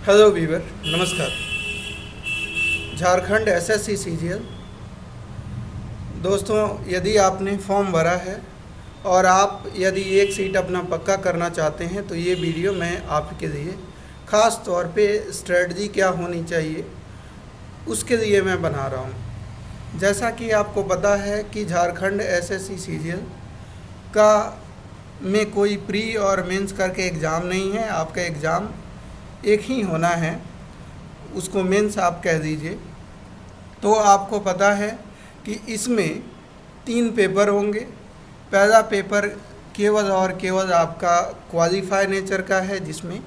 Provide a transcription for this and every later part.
Hello Weaver, नमस्कार। Jharkhand SSC CGL. दोस्तों, यदि आपने फॉर्म भरा है और आप यदि एक सीट अपना पक्का करना चाहते हैं तो ये वीडियो मैं आपके लिए ख़ास तौर पे स्ट्रेटजी क्या होनी चाहिए उसके लिए मैं बना रहा हूँ। जैसा कि आपको पता है कि झारखंड एसएससी सीजीएल का में कोई प्री और मेंस करके एग्ज़ाम नहीं है। आपका एग्ज़ाम एक ही होना है, उसको मेंस आप कह दीजिए। तो आपको पता है कि इसमें 3 पेपर होंगे। पहला पेपर केवल और केवल आपका क्वालिफाई नेचर का है, जिसमें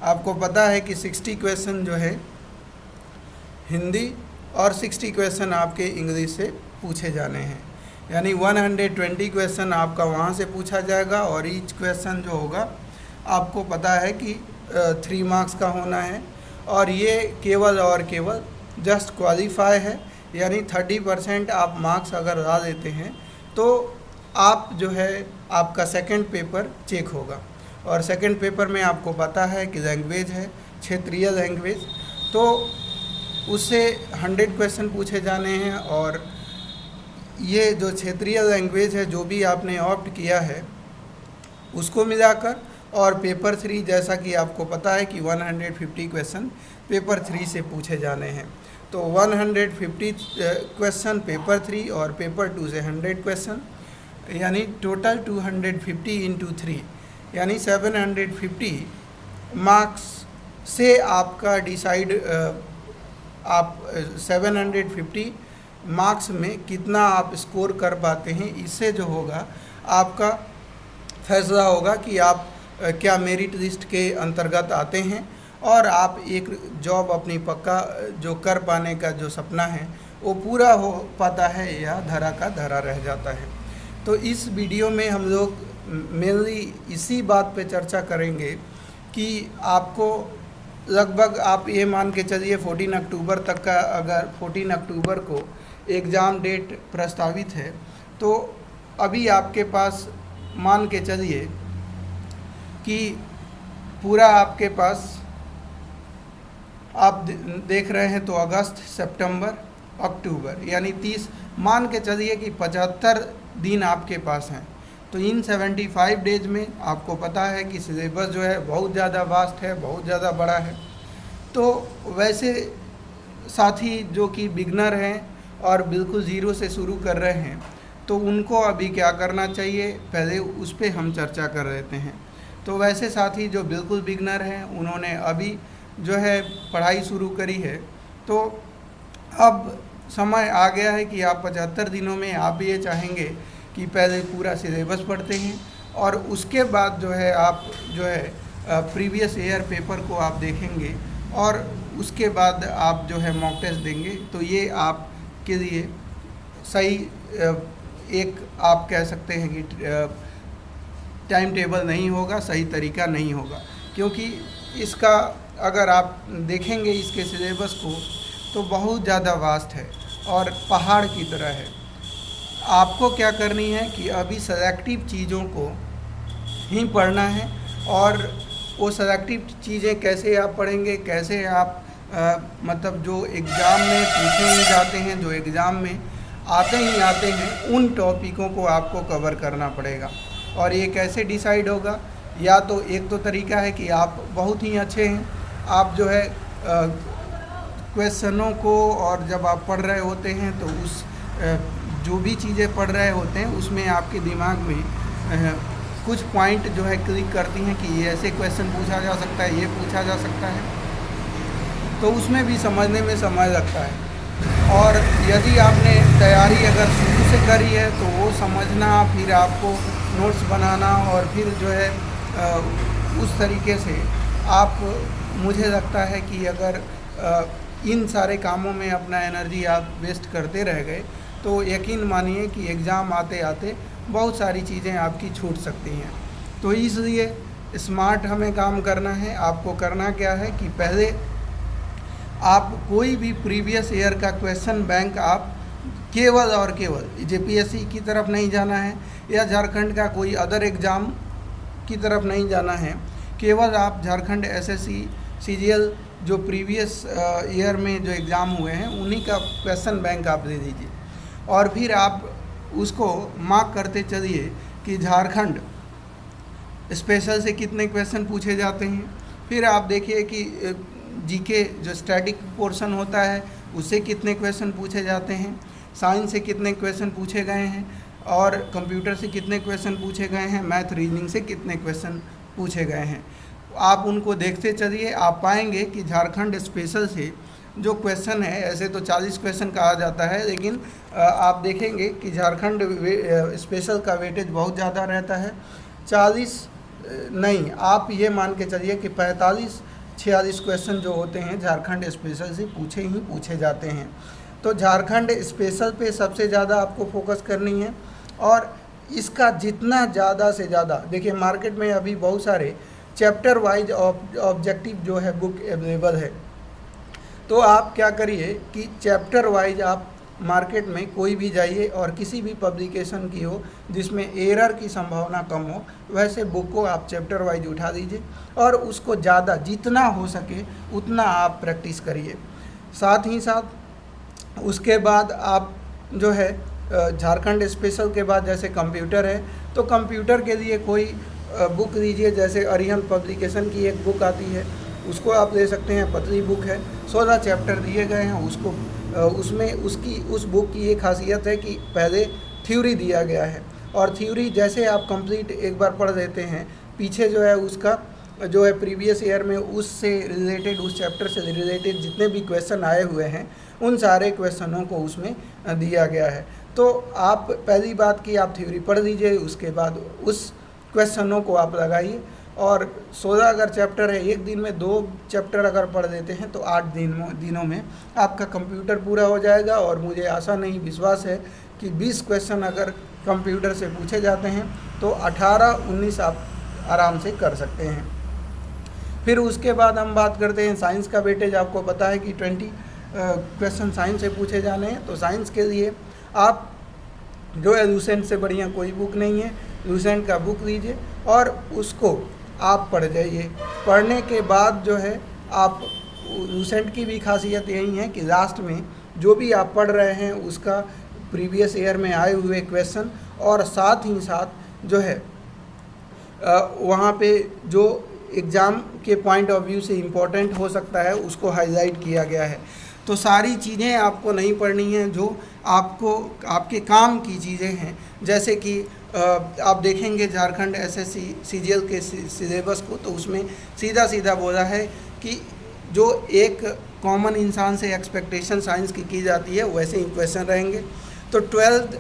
आपको पता है कि 60 क्वेश्चन जो है हिंदी और 60 क्वेश्चन आपके इंग्लिश से पूछे जाने हैं, यानी 120 क्वेश्चन आपका वहाँ से पूछा जाएगा। और ईच क्वेश्चन जो होगा आपको पता है कि 3 मार्क्स का होना है। और ये केवल और केवल जस्ट क्वालिफाई है, यानी 30% आप मार्क्स अगर ला देते हैं तो आप जो है आपका सेकंड पेपर चेक होगा। और सेकंड पेपर में आपको पता है कि लैंग्वेज है, क्षेत्रीय लैंग्वेज, तो उससे 100 क्वेश्चन पूछे जाने हैं। और ये जो क्षेत्रीय लैंग्वेज है, जो भी आपने ऑप्ट किया है उसको मिलाकर, और पेपर 3 जैसा कि आपको पता है कि 150 क्वेश्चन पेपर 3 से पूछे जाने हैं। तो 150 क्वेश्चन पेपर 3 और पेपर 2 से 100 क्वेश्चन, यानी टोटल 250 इंटू 3, यानी 750 मार्क्स से आपका डिसाइड, आप 750 मार्क्स में कितना आप स्कोर कर पाते हैं, इससे जो होगा आपका फैसला होगा कि आप क्या मेरिट लिस्ट के अंतर्गत आते हैं और आप एक जॉब अपनी पक्का जो कर पाने का जो सपना है वो पूरा हो पाता है या धरा का धरा रह जाता है। तो इस वीडियो में हम लोग मेनली इसी बात पे चर्चा करेंगे कि आपको लगभग आप ये मान के चलिए 14 अक्टूबर तक का, अगर 14 अक्टूबर को एग्ज़ाम डेट प्रस्तावित है तो अभी आपके पास मान के चलिए कि पूरा आपके पास आप देख रहे हैं तो अगस्त, सितंबर, अक्टूबर, यानी 30 मान के चलिए कि 75 दिन आपके पास हैं। तो इन 75 डेज में आपको पता है कि सिलेबस जो है बहुत ज़्यादा वास्ट है, बहुत ज़्यादा बड़ा है। तो वैसे साथी जो कि बिगनर हैं और बिल्कुल ज़ीरो से शुरू कर रहे हैं, तो उनको अभी क्या करना चाहिए, पहले उस पर हम चर्चा कर लेते हैं। तो वैसे साथी जो बिल्कुल बिगनर हैं, उन्होंने अभी जो है पढ़ाई शुरू करी है, तो अब समय आ गया है कि आप 75 दिनों में आप ये चाहेंगे कि पहले पूरा सिलेबस पढ़ते हैं और उसके बाद जो है आप जो है प्रीवियस ईयर पेपर को आप देखेंगे और उसके बाद आप जो है मॉक टेस्ट देंगे। तो ये आपके लिए सही एक आप कह सकते हैं कि टाइम टेबल नहीं होगा, सही तरीका नहीं होगा, क्योंकि इसका अगर आप देखेंगे इसके सिलेबस को तो बहुत ज़्यादा वास्ट है और पहाड़ की तरह है। आपको क्या करनी है कि अभी सेलेक्टिव चीज़ों को ही पढ़ना है। और वो सेलेक्टिव चीज़ें कैसे आप पढ़ेंगे, कैसे आप मतलब जो एग्ज़ाम में पूछे ही जाते हैं, जो एग्ज़ाम में आते ही आते हैं, उन टॉपिकों को आपको कवर करना पड़ेगा। और ये कैसे डिसाइड होगा, या तो एक तो तरीका है कि आप बहुत ही अच्छे हैं, आप जो है क्वेश्चनों को, और जब आप पढ़ रहे होते हैं तो उस जो भी चीज़ें पढ़ रहे होते हैं उसमें आपके दिमाग में कुछ पॉइंट जो है क्लिक करती हैं कि ये ऐसे क्वेश्चन पूछा जा सकता है, ये पूछा जा सकता है, तो उसमें भी समझने में समय लगता है। और यदि आपने तैयारी अगर शुरू से करी है तो वो समझना, फिर आपको नोट्स बनाना, और फिर जो है उस तरीके से आप, मुझे लगता है कि अगर इन सारे कामों में अपना एनर्जी आप वेस्ट करते रह गए तो यकीन मानिए कि एग्ज़ाम आते आते बहुत सारी चीज़ें आपकी छूट सकती हैं। तो इसलिए स्मार्ट हमें काम करना है। आपको करना क्या है कि पहले आप कोई भी प्रीवियस ईयर का क्वेश्चन बैंक आप केवल और केवल जेपीएससी की तरफ नहीं जाना है या झारखंड का कोई अदर एग्ज़ाम की तरफ नहीं जाना है, केवल आप झारखंड एसएससी सीजीएल जो प्रीवियस ईयर में जो एग्ज़ाम हुए हैं उन्हीं का क्वेश्चन बैंक आप दे दीजिए, और फिर आप उसको मार्क करते चलिए कि झारखंड स्पेशल से कितने क्वेश्चन पूछे जाते हैं। फिर आप देखिए कि जीके जो स्टैटिक पोर्शन होता है उससे कितने क्वेश्चन पूछे जाते हैं, साइंस से कितने क्वेश्चन पूछे गए हैं, और कंप्यूटर से कितने क्वेश्चन पूछे गए हैं, मैथ रीजनिंग से कितने क्वेश्चन पूछे गए हैं। आप उनको देखते चलिए, आप पाएंगे कि झारखंड स्पेशल से जो क्वेश्चन है, ऐसे तो 40 क्वेश्चन कहा जाता है, लेकिन आप देखेंगे कि झारखंड स्पेशल का वेटेज बहुत ज़्यादा रहता है। 40 नहीं, आप ये मान के चलिए कि 45-46 क्वेश्चन जो होते हैं झारखंड स्पेशल से पूछे जाते हैं। तो झारखंड स्पेशल पे सबसे ज़्यादा आपको फोकस करनी है, और इसका जितना ज़्यादा से ज़्यादा, देखिए मार्केट में अभी बहुत सारे चैप्टर वाइज ऑब्जेक्टिव जो है बुक अवेलेबल है। तो आप क्या करिए कि चैप्टर वाइज आप मार्केट में कोई भी जाइए और किसी भी पब्लिकेशन की हो जिसमें एरर की संभावना कम हो, वैसे बुक को आप चैप्टर वाइज उठा दीजिए और उसको ज़्यादा जितना हो सके उतना आप प्रैक्टिस करिए। साथ ही साथ उसके बाद आप जो है झारखंड स्पेशल के बाद जैसे कंप्यूटर है, तो कंप्यूटर के लिए कोई बुक लीजिए, जैसे अरिहंत पब्लिकेशन की एक बुक आती है, उसको आप ले सकते हैं। पतली बुक है, 16 चैप्टर दिए गए हैं उसको। उसमें उस बुक की ये खासियत है कि पहले थ्योरी दिया गया है, और थ्योरी जैसे आप कंप्लीट एक बार पढ़ लेते हैं, पीछे जो है उसका जो है प्रीवियस ईयर में उससे रिलेटेड, उस चैप्टर से रिलेटेड जितने भी क्वेश्चन आए हुए हैं उन सारे क्वेश्चनों को उसमें दिया गया है। तो आप पहली बात कि आप थ्योरी पढ़ लीजिए, उसके बाद उस क्वेश्चनों को आप लगाइए, और 16 अगर चैप्टर है, एक दिन में 2 चैप्टर अगर पढ़ देते हैं तो 8 दिनों में आपका कंप्यूटर पूरा हो जाएगा। और मुझे आशा नहीं, विश्वास है कि 20 क्वेश्चन अगर कंप्यूटर से पूछे जाते हैं तो 18-19 आप आराम से कर सकते हैं। फिर उसके बाद हम बात करते हैं साइंस का वेटेज। आपको पता है कि 20 क्वेश्चन साइंस से पूछे जाने हैं। तो साइंस के लिए आप जो है लूसेंट से बढ़िया कोई बुक नहीं है, लूसेंट का बुक लीजिए और उसको आप पढ़ जाइए। पढ़ने के बाद जो है आप, लूसेंट की भी खासियत यही है कि लास्ट में जो भी आप पढ़ रहे हैं उसका प्रीवियस ईयर में आए हुए क्वेश्चन, और साथ ही साथ जो है वहाँ पे जो एग्ज़ाम के पॉइंट ऑफ व्यू से इम्पोर्टेंट हो सकता है उसको हाईलाइट किया गया है। तो सारी चीज़ें आपको नहीं पढ़नी हैं जो आपको आपके काम की चीज़ें हैं। जैसे कि आप देखेंगे झारखंड एसएससी सीजीएल के सिलेबस को, तो उसमें सीधा सीधा बोला है कि जो एक कॉमन इंसान से एक्सपेक्टेशन साइंस की जाती है वैसे ही क्वेश्चन रहेंगे। तो 12th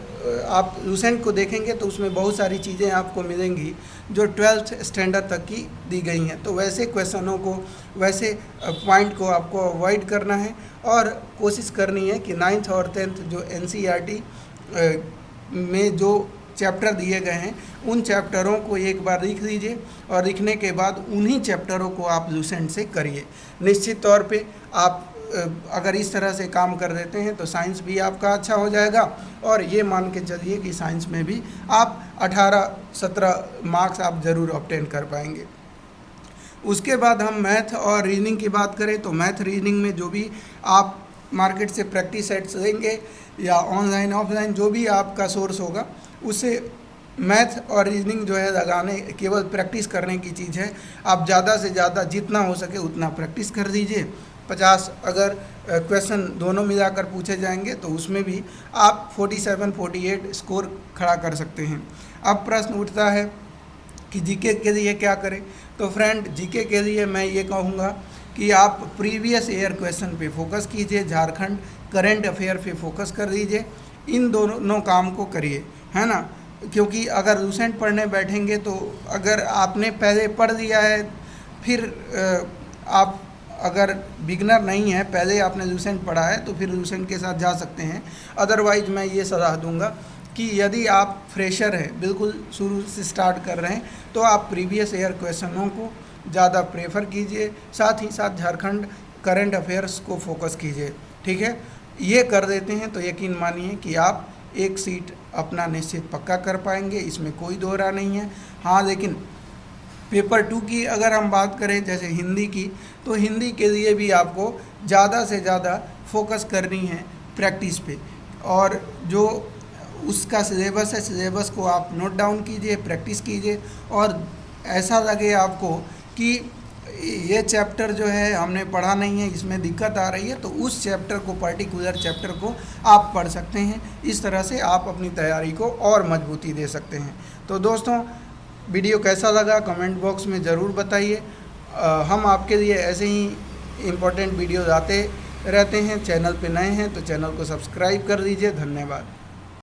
आप लूसेंट को देखेंगे तो उसमें बहुत सारी चीज़ें आपको मिलेंगी जो 12th स्टैंडर्ड तक की दी गई हैं। तो वैसे क्वेश्चनों को, वैसे पॉइंट को आपको अवॉइड करना है, और कोशिश करनी है कि 9th और 10th जो एनसीईआरटी में जो चैप्टर दिए गए हैं उन चैप्टरों को एक बार लिख लीजिए, और लिखने के बाद उन्हीं चैप्टरों को आप लूसेंट से करिए। निश्चित तौर पे आप अगर इस तरह से काम कर देते हैं तो साइंस भी आपका अच्छा हो जाएगा, और ये मान के चलिए कि साइंस में भी आप 18-17 मार्क्स आप ज़रूर ऑब्टेन कर पाएंगे। उसके बाद हम मैथ और रीजनिंग की बात करें तो मैथ रीजनिंग में जो भी आप मार्केट से प्रैक्टिस सेट्स लेंगे या ऑनलाइन ऑफलाइन जो भी आपका सोर्स होगा, उससे मैथ और रीजनिंग जो है लगाने, केवल प्रैक्टिस करने की चीज़ है। आप ज़्यादा से ज़्यादा जितना हो सके उतना प्रैक्टिस कर दीजिए। 50 अगर क्वेश्चन दोनों मिलाकर पूछे जाएंगे तो उसमें भी आप 47-48 स्कोर खड़ा कर सकते हैं। अब प्रश्न उठता है कि जीके के लिए क्या करें। तो फ्रेंड, जीके के लिए मैं ये कहूँगा कि आप प्रीवियस ईयर क्वेश्चन पे फोकस कीजिए, झारखंड करंट अफेयर पे फोकस कर दीजिए, इन दोनों काम को करिए, है ना। क्योंकि अगर लूसेंट पढ़ने बैठेंगे तो अगर आपने पहले पढ़ लिया है, फिर आप अगर बिगनर नहीं है, पहले आपने लूसेंट पढ़ा है, तो फिर लूसेंट के साथ जा सकते हैं। अदरवाइज मैं ये सलाह दूंगा कि यदि आप फ्रेशर हैं, बिल्कुल शुरू से स्टार्ट कर रहे हैं, तो आप प्रीवियस ईयर क्वेश्चनों को ज़्यादा प्रेफर कीजिए, साथ ही साथ झारखंड करंट अफेयर्स को फोकस कीजिए। ठीक है, ये कर देते हैं तो यकीन मानिए कि आप एक सीट अपना निश्चित पक्का कर पाएंगे, इसमें कोई दो राय नहीं है। हाँ, लेकिन पेपर 2 की अगर हम बात करें जैसे हिंदी की, तो हिंदी के लिए भी आपको ज़्यादा से ज़्यादा फोकस करनी है प्रैक्टिस पे, और जो उसका सिलेबस है, सिलेबस को आप नोट डाउन कीजिए, प्रैक्टिस कीजिए, और ऐसा लगे आपको कि ये चैप्टर जो है हमने पढ़ा नहीं है, इसमें दिक्कत आ रही है, तो उस चैप्टर को, पर्टिकुलर चैप्टर को आप पढ़ सकते हैं। इस तरह से आप अपनी तैयारी को और मजबूती दे सकते हैं। तो दोस्तों, वीडियो कैसा लगा कमेंट बॉक्स में ज़रूर बताइए। हम आपके लिए ऐसे ही इम्पोर्टेंट वीडियोज़ आते रहते हैं। चैनल पे नए हैं तो चैनल को सब्सक्राइब कर दीजिए। धन्यवाद।